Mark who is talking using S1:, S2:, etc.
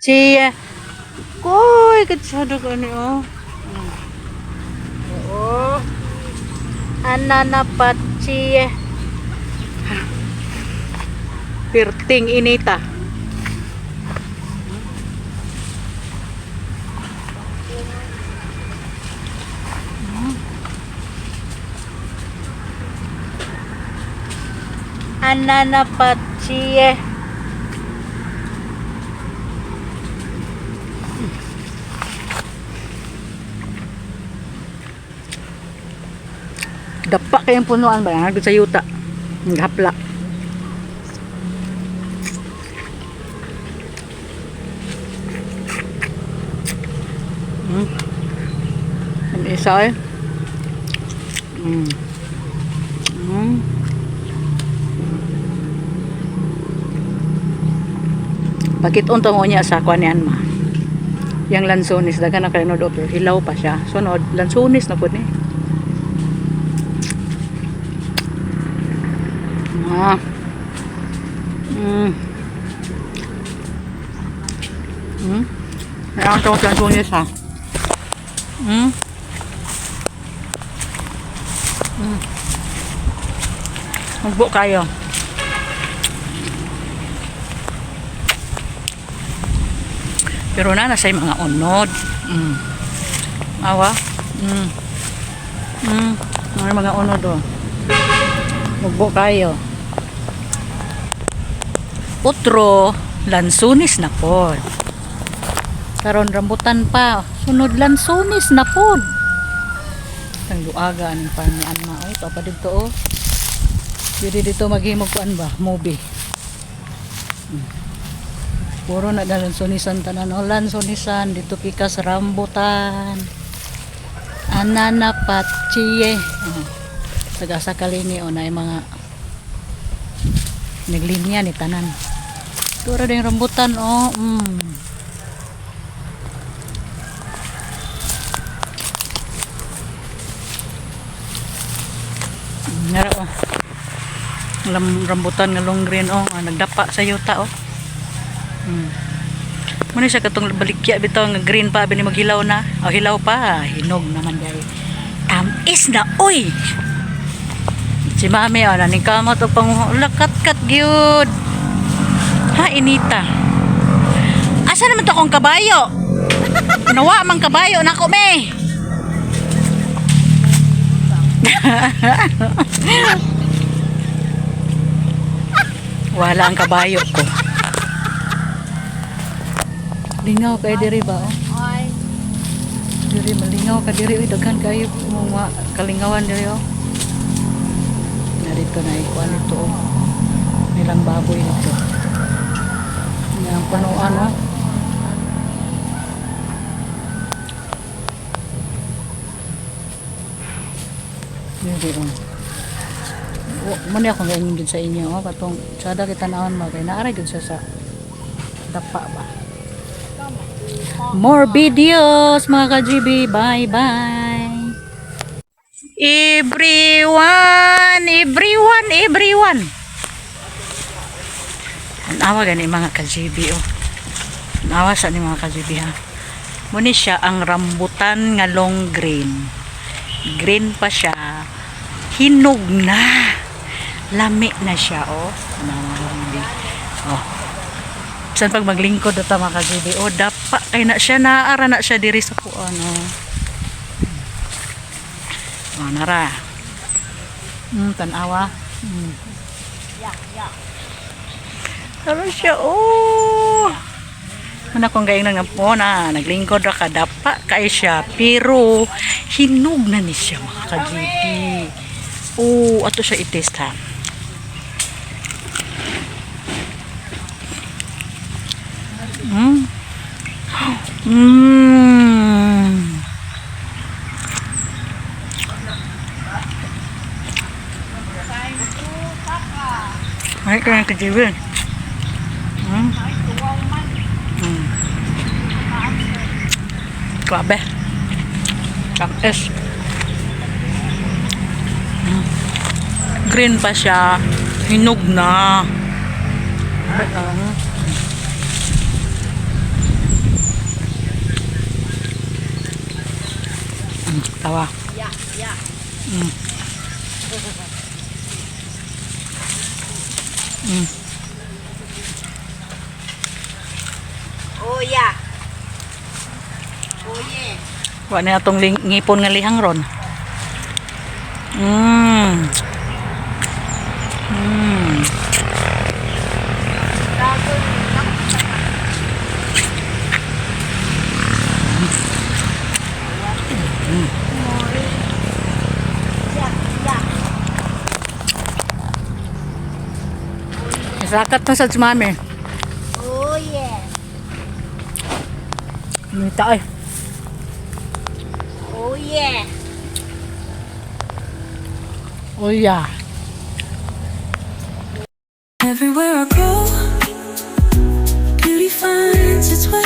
S1: Chia. Koy, katsado ko ni oh. Oo. Ananapachi. Pirting inita. Ananapachi. Dapa kayong punuan ba? Nagod sa yuta. Naghapla. Ang isa eh. Bakit unta mo niya sa kwan yan ma? Yang lansones daga na kayo no hilaw pa siya. Sunod lansones na po ni. Ayan ito lansones ha. Magbo kayo. Pero nasa yung mga unod. Awa. Mga unod oh. Magbo kayo. Otro lansunis na pod. Karon rambutan pa. Sunod lansunis na pod. Ang luaga ng panian ma. Ay, pa dito oh. Dito maghimog kuan ba? Movie. Puro na lansonisan tanan. O lansonisan. Dito pikas rambutan. Ananapachi. Taga sa kalingi o na yung mga naglinya ni tanan. Puro na yung rambutan o. Nara o. Rambutan nga long green o. Nagdapa sa yuta o. Muna siya katong balikya bitaw nga green pa bini maghilaw na. O hilaw pa, hinog naman dai. Tamis na oy. Si mami o naning kamot og pangulakat-kat gyud. Ha inita. Asa naman to kong kabayo? Nawa mang kabayo nako me. Wala ang kabayo ko. Lingaw kay diri ba? Ay. Diri malingaw ka diri daghan kayo mga kalingawan diri oh. Narito na ikuan ito oh. Nilang baboy nito. Yang punuan oh. Diri oh. Muna akong ganyan din sa inyo oh. Katong sada kita naon ba kay naaray gud sa dapa ba. More videos mga ka-GB. Bye bye. Everyone. Nawa gani mga ka-GB oh. Nawa sa ni mga ka-GB ha. Muni siya ang rambutan nga long green. Green pa siya. Hinog na. Lami na siya oh. Oh. Saan pag maglingkod ito mga ka-GB o dapa kay na siya naara na siya diri sa kuan o nara tanawa nara siya o mana kong gayong nga po na naglingkod ra ka dapa kay siya pero hinog na ni siya mga ka-GB o ato siya i-test ha. Ay, kaya ka-GB. Grabe. Tamis. Green pa siya. Hinog na. Tawa.
S2: Yeah, yeah.
S1: Mm. Mm.
S2: Oh yeah. Oh yeah.
S1: Wa na atong ngipon nga lihang ron. Mm. Mm.
S2: Dragon. Yeah, yeah.
S1: Sakat na sa mami.
S2: Oh yeah.
S1: Minta ay.
S2: Oh yeah.
S1: Oh yeah.
S3: Everywhere I go, beauty finds its way.